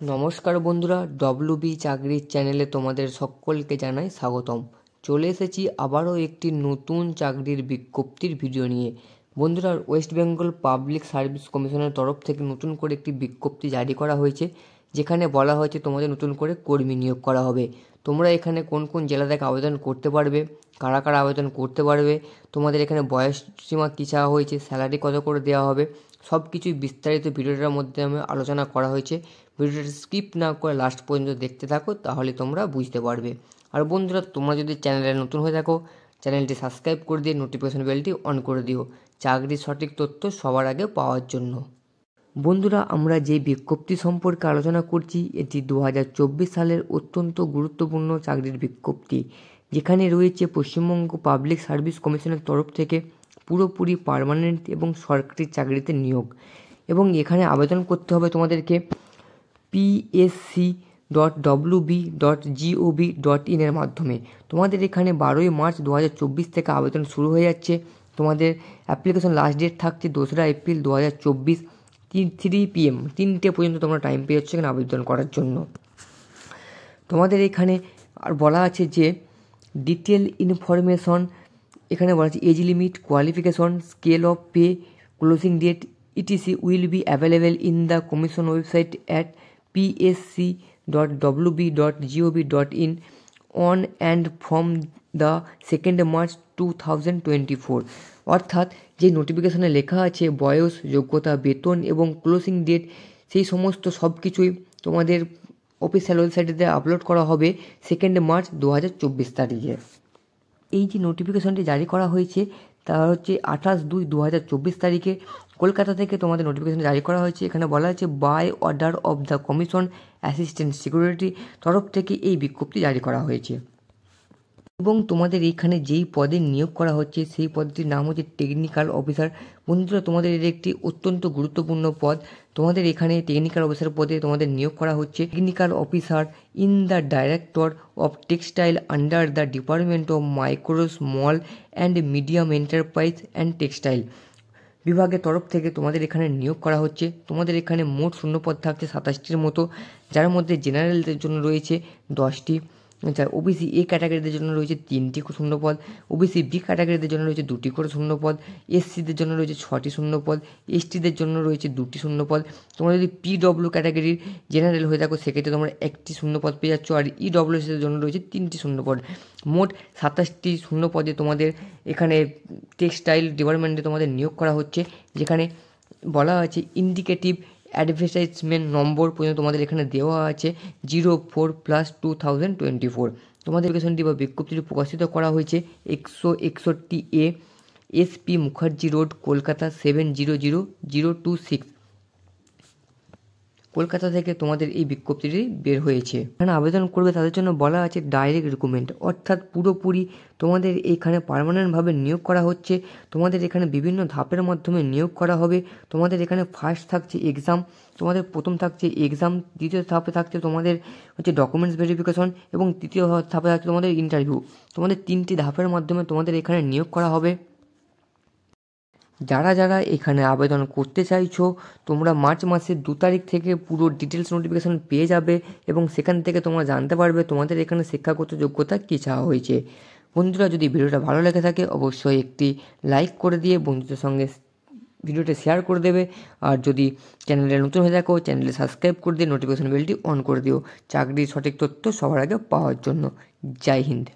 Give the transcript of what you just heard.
নমস্কার বন্ধুরা, ডব্লিউবি চাকরির চ্যানেলে তোমাদের সকলকে জানাই স্বাগতম। চলে এসেছি আবারও একটি নতুন চাকরির বিজ্ঞপ্তির ভিডিও নিয়ে। বন্ধুরা, ওয়েস্ট বেঙ্গল পাবলিক সার্ভিস কমিশনের তরফ থেকে নতুন করে একটি বিজ্ঞপ্তি জারি করা হয়েছে, যেখানে বলা হয়েছে তোমাদের নতুন করে কর্মী নিয়োগ করা হবে। তোমরা এখানে কোন কোন জেলা থেকে আবেদন করতে পারবে, কারা কারা আবেদন করতে পারবে, তোমাদের এখানে বয়স সীমা কী চাওয়া হয়েছে, স্যালারি কত করে দেওয়া হবে, সব কিছুই বিস্তারিত ভিডিওটার মধ্যে আমি আলোচনা করা হয়েছে। ভিডিওটা স্কিপ না করে লাস্ট পর্যন্ত দেখতে থাকো, তাহলে তোমরা বুঝতে পারবে। আর বন্ধুরা, তোমরা যদি চ্যানেলে নতুন হয়ে থাকো, চ্যানেলটি সাবস্ক্রাইব করে দিয়ে নোটিফিকেশন বেলটি অন করে দিও, চাকরির সঠিক তথ্য সবার আগে পাওয়ার জন্য। বন্ধুরা, আমরা যে বিজ্ঞপ্তি সম্পর্কে আলোচনা করছি, এটি 2024 সালের অত্যন্ত গুরুত্বপূর্ণ চাকরির বিজ্ঞপ্তি, যেখানে রয়েছে পশ্চিমবঙ্গ পাবলিক সার্ভিস কমিশনের তরফ থেকে পুরোপুরি পার্মানেন্ট এবং সরকারি চাকরিতে নিয়োগ। এবং এখানে আবেদন করতে হবে তোমাদেরকে psc.wb.gov.in এর মাধ্যমে। তোমাদের এখানে 12ই মার্চ 2024 থেকে আবেদন শুরু হয়ে যাচ্ছে। তোমাদের অ্যাপ্লিকেশন লাস্ট ডেট থাকছে 2রা এপ্রিল 2024 3 PM 3টে পর্যন্ত তোমরা টাইম পেয়ে যাচ্ছ এখানে আবেদন করার জন্য। তোমাদের এখানে আর বলা আছে যে ডিটেল ইনফরমেশন, এখানে বলা আছে age limit, qualification, scale of pay, closing date etc will be available in the commission website at psc.wb.gov.in on and from the 2nd March 2024। অর্থাৎ যে নোটিফিকেশনে লেখা আছে বয়স, যোগ্যতা, বেতন এবং ক্লোজিং ডেট, সেই সমস্ত সব কিছুই তোমাদের অফিসিয়াল ওয়েবসাইটে আপলোড করা হবে 2nd মার্চ 2024 তারিখে। এই যে নোটিফিকেশনটি জারি করা হয়েছে তা হচ্ছে 28/2/2024 তারিখে কলকাতা থেকে তোমাদের নোটিফিকেশন জারি করা হয়েছে। এখানে বলা আছে by order of the commission assistant security তরফ থেকে এই বিজ্ঞপ্তি জারি করা হয়েছে। এবং তোমাদের এইখানে যেই পদে নিয়োগ করা হচ্ছে সেই পদটির নাম হচ্ছে টেকনিক্যাল অফিসার। বন্ধুরা, তোমাদের এর একটি অত্যন্ত গুরুত্বপূর্ণ পদ। তোমাদের এখানে টেকনিক্যাল অফিসার পদে তোমাদের নিয়োগ করা হচ্ছে। Technical officer in the director of textile under the department of micro small and medium enterprise and textile বিভাগের তরফ থেকে তোমাদের এখানে নিয়োগ করা হচ্ছে। তোমাদের এখানে মোট শূন্যপদ থাকছে 27টির মতো, যার মধ্যে জেনারেলদের জন্য রয়েছে 10টি, ওবিসি এ ক্যাটাগরিদের জন্য রয়েছে 3টি শূন্যপদ, ওবিসি বি ক্যাটাগরিদের জন্য রয়েছে 2টি করে শূন্যপদ, এসসিদের জন্য রয়েছে 6টি শূন্যপদ, এসটিদের জন্য রয়েছে 2টি শূন্যপদ। তোমরা যদি পিডব্লিউ ক্যাটাগরির জেনারেল হয়ে থাকো সেক্ষেত্রে তোমরা 1টি শূন্যপদ পেয়ে যাচ্ছ, আর ইডব্লিউএসের জন্য রয়েছে 3টি শূন্যপদ। মোট 27টি শূন্যপদে তোমাদের এখানে টেক্সটাইল ডিপার্টমেন্টে তোমাদের নিয়োগ করা হচ্ছে, যেখানে বলা আছে ইন্ডিকেটিভ অ্যাডভার্টাইজমেন্ট নম্বর পর্যন্ত তোমাদের এখানে দেওয়া আছে 04+2024। তোমাদের অ্যাপ্লিকেশনটি বা বিজ্ঞপ্তিটি প্রকাশিত করা হয়েছে 161A SP Mukherjee road, Kolkata 700026। Kolkata থেকে তোমাদের এই বিজ্ঞপ্তিটি বের হয়েছে। এখানে আবেদন করবে তাদের জন্য বলা আছে ডাইরেক্ট রিক্রুটমেন্ট, অর্থাৎ পুরোপুরি তোমাদের এইখানে পার্মানেন্টভাবে নিয়োগ করা হচ্ছে। তোমাদের এখানে বিভিন্ন ধাপের মাধ্যমে নিয়োগ করা হবে। তোমাদের এখানে ফার্স্ট থাকছে এক্সাম, তোমাদের প্রথম থাকছে এক্সাম, দ্বিতীয় ধাপে থাকছে তোমাদের হচ্ছে ডকুমেন্টস ভেরিফিকেশন এবং তৃতীয় ধাপে থাকছে তোমাদের ইন্টারভিউ। তোমাদের 3টি ধাপের মাধ্যমে তোমাদের এখানে নিয়োগ করা হবে। যারা যারা এখানে আবেদন করতে চাইছো, তোমরা মার্চ মাসের 2 তারিখ থেকে পুরো ডিটেলস নোটিফিকেশান পেয়ে যাবে এবং সেখান থেকে তোমরা জানতে পারবে তোমাদের এখানে শিক্ষাগত যোগ্যতা কী চাওয়া হয়েছে। বন্ধুরা, যদি ভিডিওটা ভালো লেগে থাকে অবশ্যই একটি লাইক করে দিয়ে বন্ধুদের সঙ্গে ভিডিওটা শেয়ার করে দেবে। আর যদি চ্যানেলে নতুন হয়ে থাকো চ্যানেলে সাবস্ক্রাইব করে দিয়ে নোটিফিকেশান বেলটি অন করে দিও, চাকরির সঠিক তথ্য সবার আগে পাওয়ার জন্য। জয় হিন্দ।